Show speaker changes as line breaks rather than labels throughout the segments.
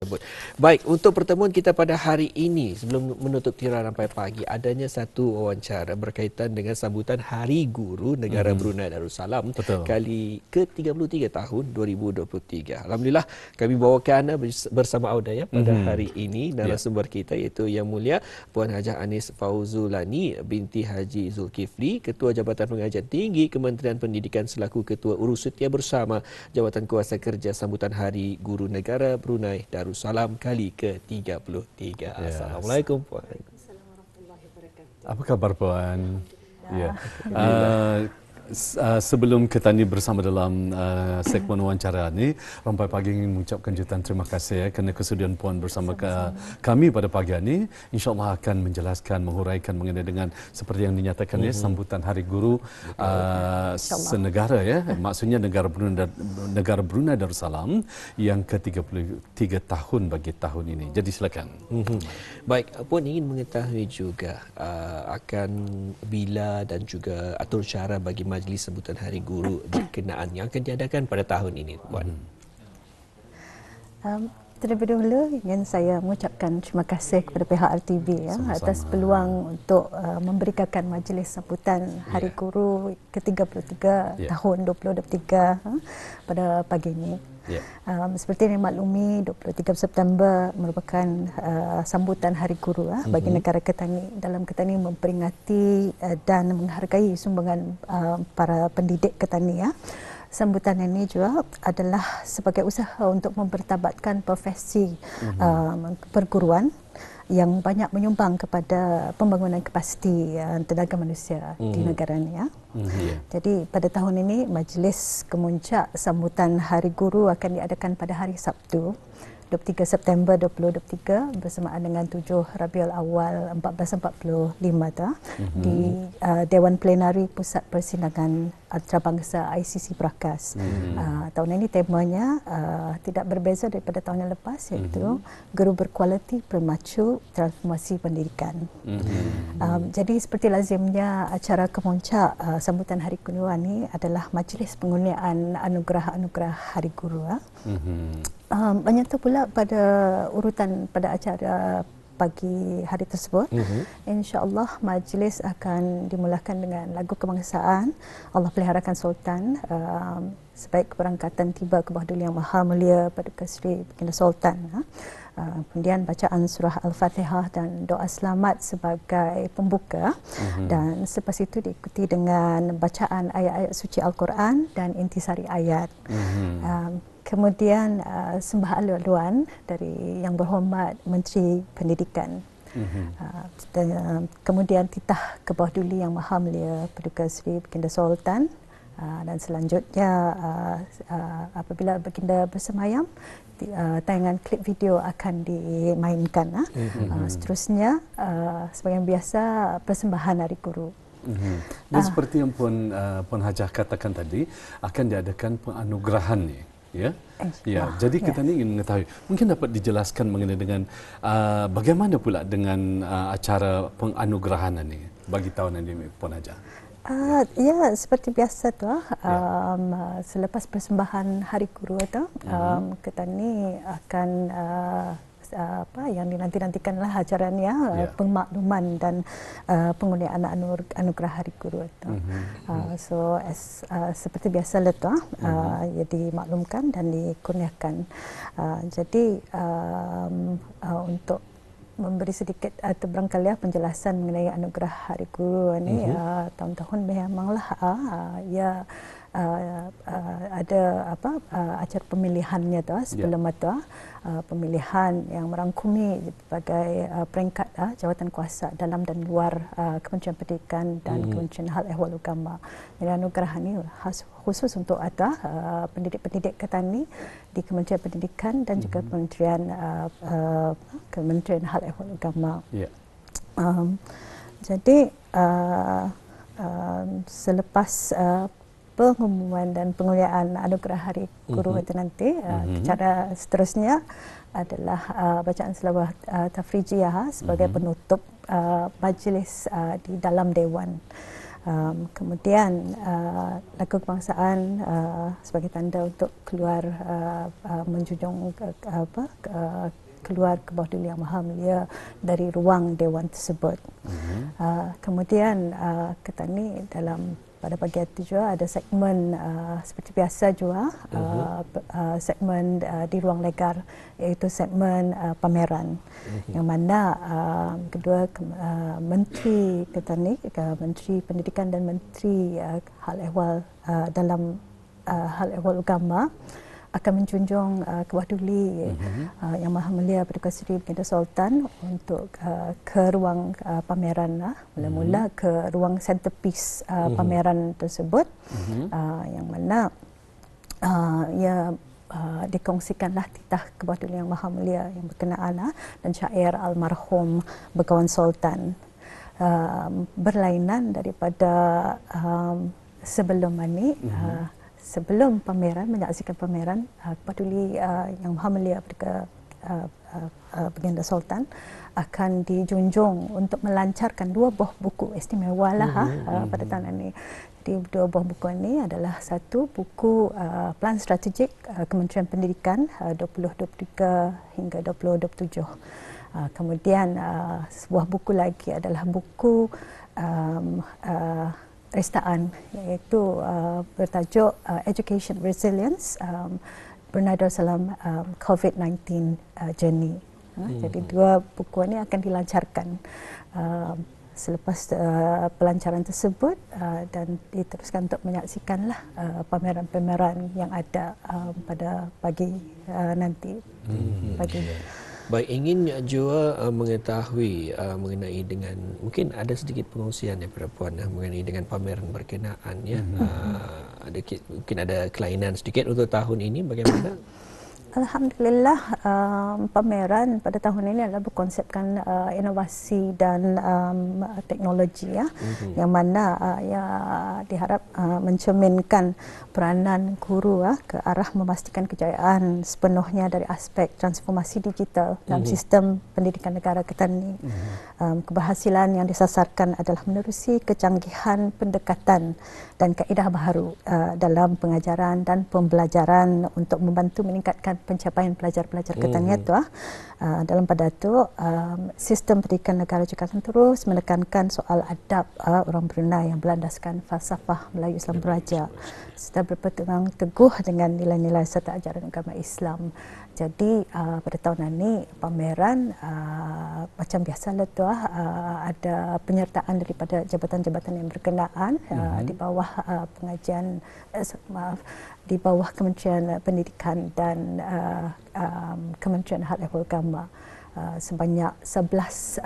tersebut. Baik, untuk pertemuan kita pada hari ini, sebelum menutup tirai sampai pagi, adanya satu wawancara berkaitan dengan sambutan Hari Guru Negara Brunei Darussalam kali ke-33 tahun 2023. Alhamdulillah, kami bawakan anda bersama Audaya pada hari ini. Narasumber kita iaitu Yang Mulia Puan Hajah Anis Fauzulani binti Haji Zulkifli, Ketua Jabatan Pengajian Tinggi Kementerian Pendidikan selaku Ketua Urus Setia Bersama Jawatan Kuasa Kerja Sambutan Hari Guru Negara Brunei Darussalam kali ke-33. Assalamualaikum Puan.
Apa khabar Puan? Ya. Sebelum kita ni bersama dalam segmen wawancara ni, Rampai Pagi ingin mengucapkan jutaan terima kasih kerana kesudian Puan bersama kami pada pagi ini. InsyaAllah akan menjelaskan, menghuraikan mengenai dengan seperti yang dinyatakan sambutan Hari Guru senegara maksudnya negara Brunei Darussalam yang ke-33 tahun bagi tahun ini. Jadi silakan.
Baik, Puan ingin mengetahui juga akan bila dan juga atur cara bagi majlis sambutan Hari Guru berkenaan yang akan diadakan pada tahun ini, Puan.
Terlebih dahulu ingin saya mengucapkan terima kasih kepada pihak RTV atas peluang untuk memberikan majlis sambutan Hari Guru ke-33 tahun 2023 pada pagi ini. Seperti yang dimaklumi, 23 September merupakan sambutan Hari Guru bagi negara Ketani. Dalam Ketani memperingati dan menghargai sumbangan para pendidik Ketani. Sambutan ini juga adalah sebagai usaha untuk mempertabatkan profesi perguruan yang banyak menyumbang kepada pembangunan kapasiti tenaga manusia di negara ini. Jadi pada tahun ini majlis kemuncak sambutan Hari Guru akan diadakan pada hari Sabtu 23 September 2023 bersamaan dengan 7 Rabiul Awal 1445 di Dewan Plenari Pusat Persidangan Antarabangsa ICC Brakas. Tahun ini temanya tidak berbeza daripada tahun yang lepas, iaitu Guru Berkualiti Bermacu Transformasi Pendidikan. Jadi seperti lazimnya acara kemuncak sambutan Hari Guru ini adalah majlis pengurniaan anugerah-anugerah Hari Guru. Menyatu pula pada urutan pada acara pagi hari tersebut. InsyaAllah majlis akan dimulakan dengan lagu kebangsaan Allah Peliharakan Sultan, sebaik keberangkatan tiba ke bawah Duli Yang Maha Mulia Paduka Seri Baginda Sultan. Kemudian bacaan surah Al-Fatihah dan doa selamat sebagai pembuka, dan selepas itu diikuti dengan bacaan ayat-ayat suci Al-Quran dan intisari ayat. Kemudian sembah alu-aluan dari Yang Berhormat Menteri Pendidikan. Kemudian titah ke bawah Duli Yang Maha Mulia Paduka Seri Baginda Sultan. Dan selanjutnya apabila Baginda bersemayam, tayangan klip video akan dimainkan. Seterusnya sebagai biasa persembahan Hari Guru.
Dan seperti yang Puan Hajah katakan tadi, akan diadakan penganugerahan ni. Jadi kita ni ingin mengetahui, mungkin dapat dijelaskan mengenai dengan bagaimana pula dengan acara penganugerahan ini bagi tahun ini, Puan Hajah?
Seperti biasa tu. Selepas persembahan Hari Guru tu, kita ni akan yang dinanti-nantikanlah acara ni, pemakluman dan pengurniaan anugerah Hari Guru itu. Seperti biasa lah tu, dimaklumkan dan dikurniakan. Jadi untuk memberi sedikit atau barangkali penjelasan mengenai anugerah Hari Guru ini, tahun-tahun memanglah ada acara pemilihannya tu sebelum itu, pemilihan yang merangkumi berbagai peringkat jawatan kuasa dalam dan luar Kementerian Pendidikan dan Kementerian Hal Ehwal Agama. Jadi anugerah ini khusus untuk pendidik-pendidik Ketani di Kementerian Pendidikan dan juga Kementerian Hal Ehwal Agama. Jadi selepas pengumuman dan pengurniaan anugerah Hari Guru itu nanti, cara seterusnya adalah bacaan selawat tafrijiyah sebagai penutup majlis di dalam dewan. Kemudian lagu kebangsaan sebagai tanda untuk keluar menjunjung keluar ke bawah Duli Yang Maha Mulia dari ruang Dewan tersebut. Kemudian kita ni pada pagi hari juga ada segmen seperti biasa juga, segmen di ruang legar, iaitu segmen pameran, yang mana kedua Menteri kita ni, Menteri Pendidikan dan Menteri Hal Ehwal dalam Hal Ehwal Agama akan menjunjung ke bawah Duli Yang Maha Mulia Paduka Seri Baginda Sultan untuk ke ruang pameran, mula-mula ke ruang centerpiece pameran tersebut, yang mana ia dikongsikanlah titah ke bawah Duli Yang Maha Mulia yang berkenaan dan syair almarhum Begawan Sultan, berlainan daripada sebelum ini. Sebelum pameran, menyaksikan pameran, Duli Yang Maha Mulia Paduka Baginda Sultan akan dijunjung untuk melancarkan 2 buah buku istimewa pada tahun ini. Jadi 2 buah buku ini adalah satu buku Plan Strategik Kementerian Pendidikan 2023 hingga 2027. Kemudian sebuah buku lagi adalah buku restaan, iaitu bertajuk Education Resilience Brunei Darussalam COVID-19 Journey. Jadi 2 buku ini akan dilancarkan selepas pelancaran tersebut, dan diteruskan untuk menyaksikanlah pameran-pameran yang ada pada pagi nanti.
Baik, ingin juga mengetahui mengenai dengan, mungkin ada sedikit pengungsian daripada Puan mengenai dengan pameran berkenaan, ya. Mungkin ada kelainan sedikit untuk tahun ini, bagaimana?
Alhamdulillah, pameran pada tahun ini adalah berkonsepkan inovasi dan teknologi, ya, yang mana diharap mencerminkan peranan guru ke arah memastikan kejayaan sepenuhnya dari aspek transformasi digital dalam sistem pendidikan negara kita ini. Keberhasilan yang disasarkan adalah menerusi kecanggihan pendekatan dan kaedah baharu dalam pengajaran dan pembelajaran untuk membantu meningkatkan pencapaian pelajar-pelajar kita ni tu. Dalam pada itu, sistem pendidikan negara juga akan terus menekankan soal adab orang Brunei yang berlandaskan falsafah Melayu Islam Beraja serta berpegang teguh dengan nilai-nilai serta ajaran agama Islam. Jadi pada tahun ini pameran macam biasalah tu, ada penyertaan daripada jabatan-jabatan yang berkenaan di bawah pengajian di bawah Kementerian Pendidikan dan Kementerian Hal Ehwal Agama, sebanyak 11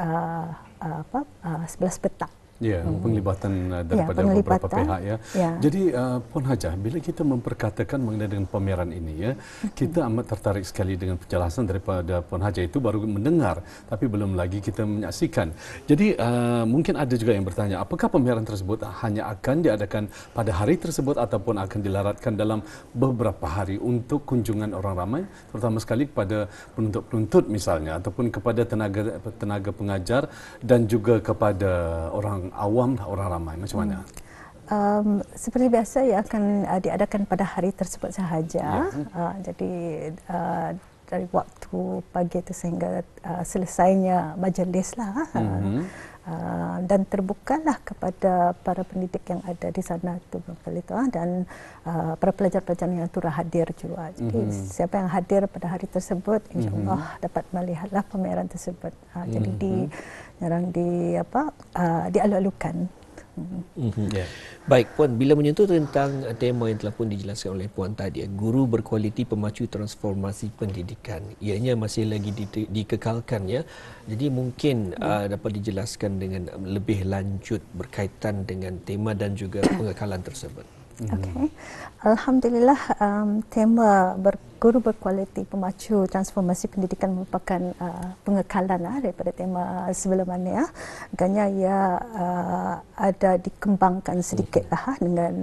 petak.
Ya, penglibatan daripada beberapa pihak, ya. Jadi Puan Hajah, bila kita memperkatakan mengenai dengan pameran ini, ya, kita amat tertarik sekali dengan penjelasan daripada Puan Hajah. Itu baru mendengar, tapi belum lagi kita menyaksikan. Jadi mungkin ada juga yang bertanya, apakah pameran tersebut hanya akan diadakan pada hari tersebut ataupun akan dilaratkan dalam beberapa hari untuk kunjungan orang ramai, terutama sekali kepada penuntut-penuntut misalnya, ataupun kepada tenaga pengajar dan juga kepada orang awam, orang ramai, macam mana?
Seperti biasa, ia akan diadakan pada hari tersebut sahaja. Jadi dari waktu pagi itu sehingga selesainya majlis lah. Dan terbukalah kepada para pendidik yang ada di sana tu, dan para pelajar-pelajar yang turut hadir juga. Jadi siapa yang hadir pada hari tersebut, insya-Allah dapat melihatlah pameran tersebut. Jadi dialu-alukan.
Baik Puan, bila menyentuh tentang tema yang telah pun dijelaskan oleh Puan tadi, guru berkualiti pemacu transformasi pendidikan, ianya masih lagi dikekalkan, ya. Jadi mungkin dapat dijelaskan dengan lebih lanjut berkaitan dengan tema dan juga pengekalan tersebut.
Okey. Alhamdulillah, tema guru berkualiti pemacu transformasi pendidikan merupakan pengekalan daripada tema sebelum ini. Agaknya ia ada dikembangkan sedikitlah dengan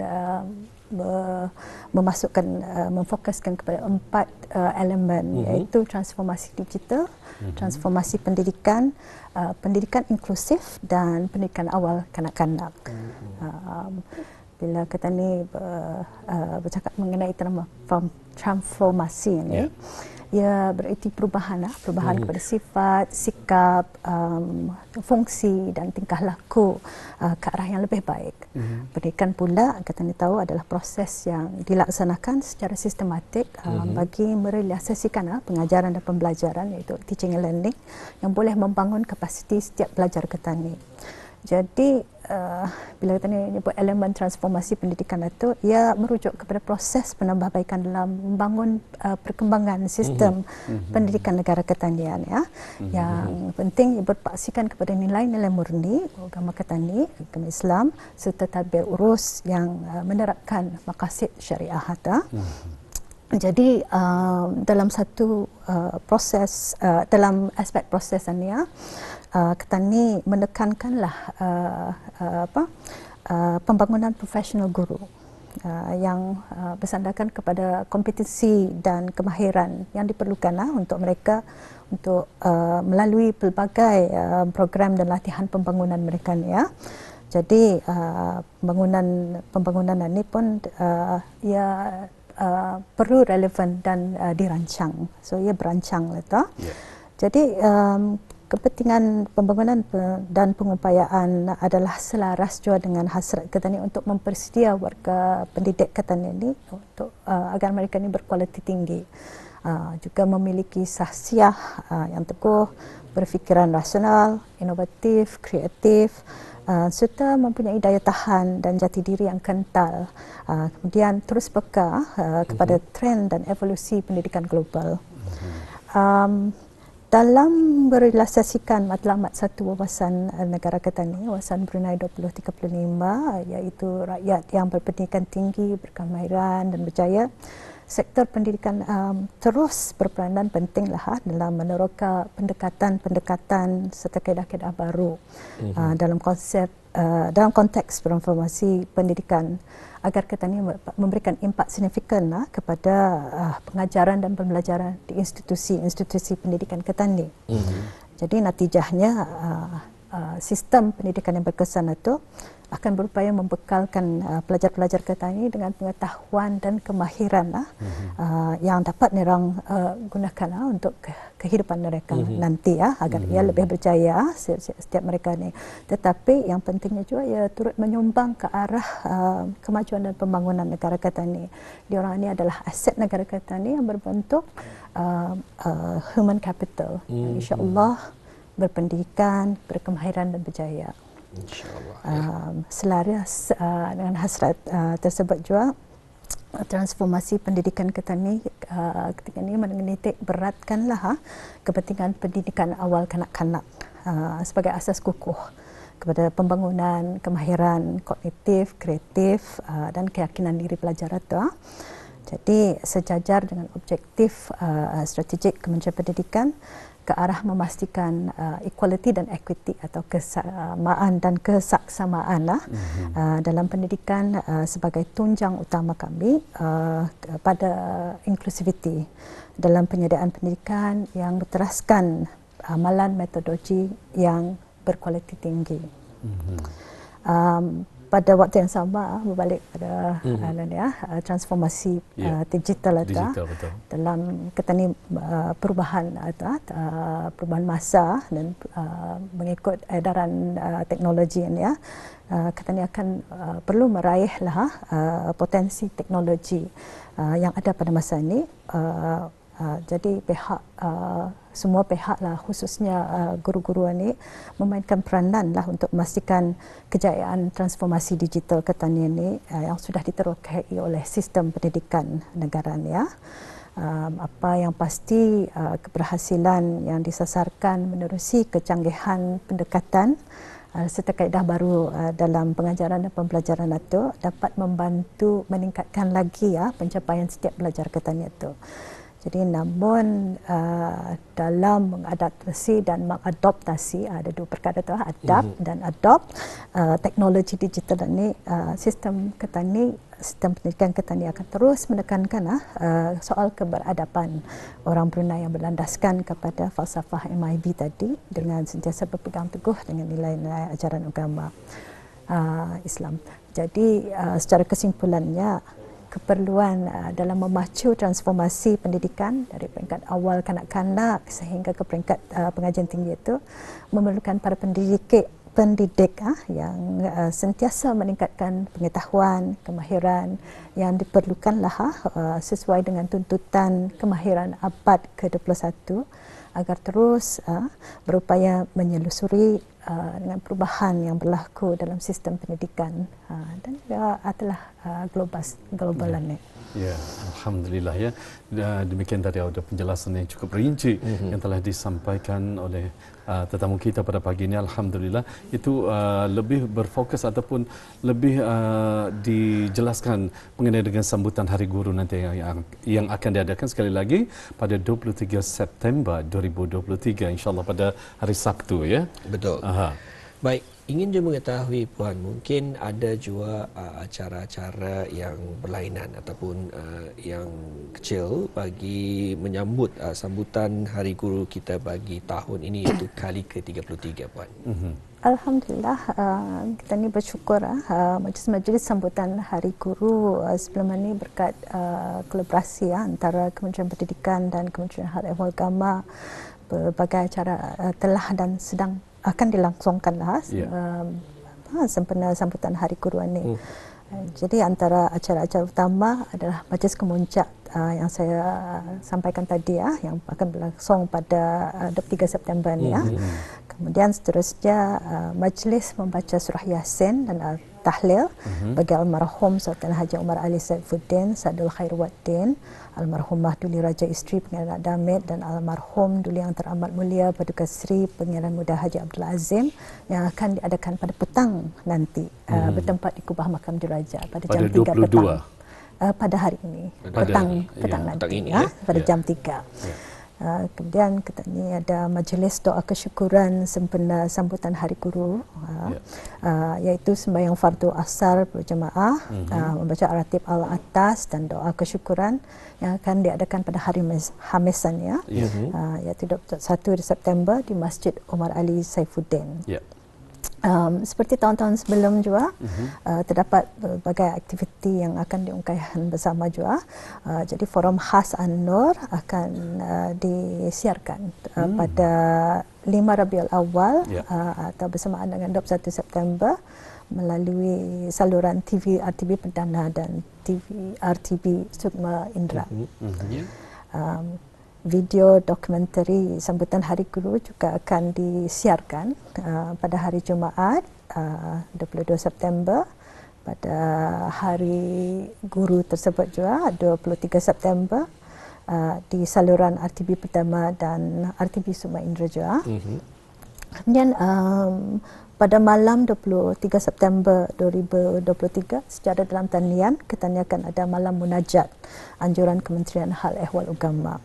memfokuskan kepada 4 elemen, iaitu transformasi digital, transformasi pendidikan, pendidikan inklusif dan pendidikan awal kanak-kanak. Bila kita ni bercakap mengenai transformasi ini, ia bererti perubahan kepada sifat, sikap, fungsi dan tingkah laku ke arah yang lebih baik. Pendidikan pula kita ni tahu adalah proses yang dilaksanakan secara sistematik bagi merealisasikan pengajaran dan pembelajaran, iaitu teaching and learning, yang boleh membangun kapasiti setiap pelajar kita ni. Jadi bila kita nyebut elemen transformasi pendidikan itu, ia merujuk kepada proses penambahbaikan dalam membangun perkembangan sistem pendidikan negara ketanian, ya. Yang penting berpaksikan kepada nilai-nilai murni agama ketani, agama Islam, serta tadbir urus yang menerapkan maqasid syariah. Jadi dalam satu proses, dalam aspek prosesannya, ketani menekankanlah pembangunan profesional guru yang bersandarkan kepada kompetensi dan kemahiran yang diperlukan untuk mereka untuk melalui pelbagai program dan latihan pembangunan mereka ni, ya. Jadi pembangunan ini pun ia perlu relevan dan dirancang. So ia berancang lah tu. Jadi kepentingan pembangunan dan pengupayaan adalah selaras juga dengan hasrat ketani untuk mempersedia warga pendidik ketani ini untuk agar mereka ini berkualiti tinggi, juga memiliki sahsiah yang teguh, berfikiran rasional, inovatif, kreatif, serta mempunyai daya tahan dan jati diri yang kental, kemudian terus peka kepada trend dan evolusi pendidikan global. Dalam merealisasikan matlamat satu wawasan negara ketani, wawasan Brunei 2035, iaitu rakyat yang berpendidikan tinggi, berkemahiran dan berjaya, sektor pendidikan terus berperanan pentinglah dalam meneroka pendekatan serta kaedah-kaedah baru dalam konteks transformasi pendidikan, agar kita ini memberikan impak signifikan kepada pengajaran dan pembelajaran di institusi pendidikan ketani. Jadi natijahnya sistem pendidikan yang berkesan itu akan berupaya membekalkan pelajar-pelajar ketani dengan pengetahuan dan kemahiran yang dapat mereka gunakan untuk kehidupan mereka nanti, agar ia lebih berjaya setiap mereka ni. Tetapi yang pentingnya juga ia turut menyumbang ke arah kemajuan dan pembangunan negara ketani. Diorang ini adalah aset negara ketani yang berbentuk human capital, insya-Allah berpendidikan, berkemahiran dan berjaya. InsyaAllah. Selaras dengan hasrat tersebut juga, transformasi pendidikan ketani ketika ini menitik beratkanlah kepentingan pendidikan awal kanak-kanak sebagai asas kukuh kepada pembangunan kemahiran kognitif, kreatif dan keyakinan diri pelajar itu. Jadi sejajar dengan objektif strategik Kementerian Pendidikan ke arah memastikan equality dan equity atau kesamaan dan kesaksamaan dalam pendidikan sebagai tunjang utama kami pada inklusiviti dalam penyediaan pendidikan yang berteraskan amalan metodologi yang berkualiti tinggi. Pada waktu yang sama, berbalik pada transformasi digital dalam ketani perubahan masa dan mengikut edaran teknologi ini, ketani akan perlu meraihlah potensi teknologi yang ada pada masa ini. Jadi semua pihak khususnya guru-guru ini memainkan peranan untuk memastikan kejayaan transformasi digital ketanian ini yang sudah diterokai oleh sistem pendidikan negara ini. Apa yang pasti keberhasilan yang disasarkan menerusi kecanggihan pendekatan serta kaedah baru dalam pengajaran dan pembelajaran itu dapat membantu meningkatkan lagi pencapaian setiap pelajar ketanian itu. Jadi namun dalam mengadaptasi dan mengadoptasi, ada dua perkara tu, adapt dan adopt teknologi digital ini, sistem pendidikan kita ni akan terus menekankan soal keberadaban orang Brunei yang berlandaskan kepada falsafah MIB tadi, dengan sentiasa berpegang teguh dengan nilai-nilai ajaran agama Islam. Jadi secara kesimpulannya, keperluan dalam memacu transformasi pendidikan dari peringkat awal kanak-kanak sehingga ke peringkat pengajian tinggi itu memerlukan para pendidik yang sentiasa meningkatkan pengetahuan, kemahiran yang diperlukanlah sesuai dengan tuntutan kemahiran abad ke-21 agar terus berupaya menyelusuri dengan perubahan yang berlaku dalam sistem pendidikan dan juga adalah globalan ni.
Ya, alhamdulillah ya. Demikian tadi ada penjelasan yang cukup rinci yang telah disampaikan oleh tetamu kita pada pagi ini. Alhamdulillah itu lebih berfokus ataupun lebih dijelaskan mengenai dengan sambutan Hari Guru nanti yang akan diadakan sekali lagi pada 23 September 2023, insya-Allah pada hari Sabtu ya.
Betul. Baik, ingin je mengetahui Puan, mungkin ada juga acara-acara yang berlainan ataupun yang kecil bagi menyambut sambutan Hari Guru kita bagi tahun ini, iaitu kali ke-33 Puan.
Alhamdulillah, kita ni bersyukur majlis sambutan Hari Guru sebelum ini berkat kolaborasi antara Kementerian Pendidikan dan Kementerian Hal Ehwal Agama, berbagai acara telah dan sedang akan dilangsungkanlah sempena sambutan Hari Guru ini. Jadi antara acara-acara utama adalah Majlis Kemuncak yang saya sampaikan tadi yang akan berlangsung pada 23 September ni Kemudian seterusnya majlis membaca surah Yasin dan tahlil bagi almarhum Sultan Haji Umar Ali Saifuddin Sadul Khairuddin, almarhumah Duli Raja Isteri Pengiran Damit dan almarhum Duli Yang Teramat Mulia Paduka Seri Pengiran Muda Haji Abdul Azim yang akan diadakan pada petang nanti bertempat di Kubah Makam Diraja pada jam 3 petang. Pada hari ini, petang nanti pada jam 3. Kemudian kita ni ada majlis doa kesyukuran sempena sambutan Hari Guru, iaitu sembahyang fardu asar berjemaah, membaca Ar-Ratib Al-Atas dan doa kesyukuran yang akan diadakan pada hari Khamisan iaitu 21 September di Masjid Umar Ali Saifuddin. Seperti tahun-tahun sebelum juga terdapat berbagai aktiviti yang akan diungkaikan bersama juga. Jadi forum khas An-Nur akan disiarkan pada 5 Rabiul Awal atau bersamaan dengan 21 September melalui saluran TV RTB Perdana dan TV RTB Sukma Indra. Video dokumentari sambutan Hari Guru juga akan disiarkan pada hari Jumaat 22 September, pada Hari Guru tersebut juga 23 September di saluran RTB Pertama dan RTB Sukma Indra juga. Kemudian pada malam 23 September 2023 secara dalam talian kita ni akan ada malam munajat anjuran Kementerian Hal Ehwal Agama.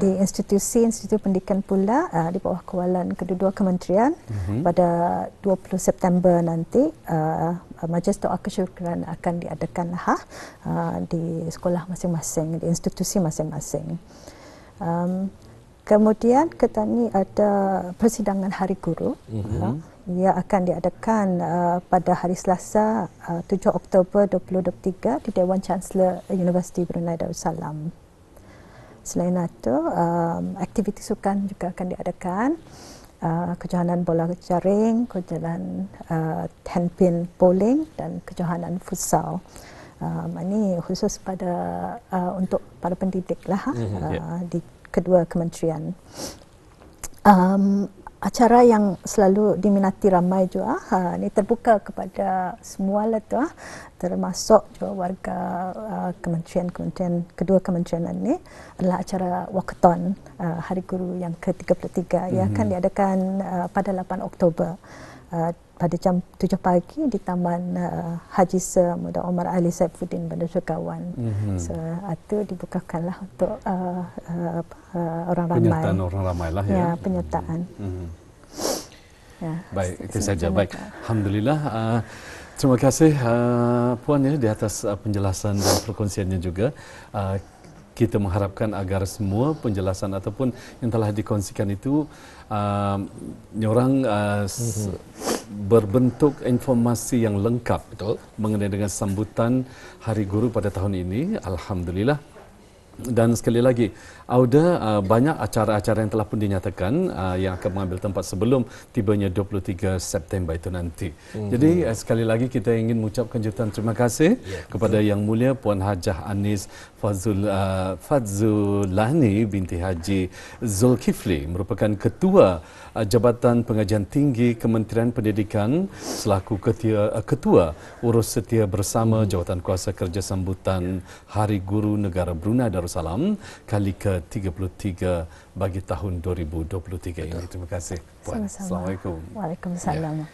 Di institusi pendidikan pula di bawah kawalan kedua-dua kementerian pada 20 September nanti majlis doa kesyukuran akan diadakan di sekolah masing-masing, di institusi masing-masing. Kemudian kita ni ada persidangan Hari Guru. Ia akan diadakan pada hari Selasa 7 Oktober 2023 di Dewan Chancellor Universiti Brunei Darussalam. Selain itu, aktiviti sukan juga akan diadakan. Kejohanan bola jaring, kejohanan handpin bowling dan kejohanan futsal. Ini khusus untuk para pendidik di kedua kementerian. Acara yang selalu diminati ramai juga, ini terbuka kepada semua termasuk juga warga kementerian kedua kementerian ini, adalah acara Walkathon Hari Guru yang ke-33 yang akan diadakan pada 8 Oktober. pada jam 7 pagi di Taman Haji Sir Muda Omar Ali Saifuddin Bandar Sukawan. So itu dibukakanlah untuk orang ramai.
Penyertaan orang ramai lah ya.
Ya, penyertaan. Ya,
baik, itu saja. Baik, alhamdulillah. Terima kasih Puan ya di atas penjelasan dan perkongsiannya juga. Kita mengharapkan agar semua penjelasan ataupun yang telah dikongsikan itu berbentuk informasi yang lengkap. Betul. Mengenai dengan sambutan Hari Guru pada tahun ini. Alhamdulillah. Dan sekali lagi, ada banyak acara-acara yang telah pun dinyatakan yang akan mengambil tempat sebelum tibanya 23 September itu nanti. Jadi sekali lagi kita ingin mengucapkan jutaan terima kasih kepada Yang Mulia Puan Hajah Anis Fadzulani binti Haji Zulkifli, merupakan Ketua Jabatan Pengajian Tinggi Kementerian Pendidikan selaku Ketua Urus Setia Bersama Jawatan Kuasa Kerja Sambutan Hari Guru Negara Brunei Darussalam kali ke-33 bagi tahun 2023 ini. Terima kasih Puan.
Sama-sama.
Assalamualaikum.
Waalaikumsalam.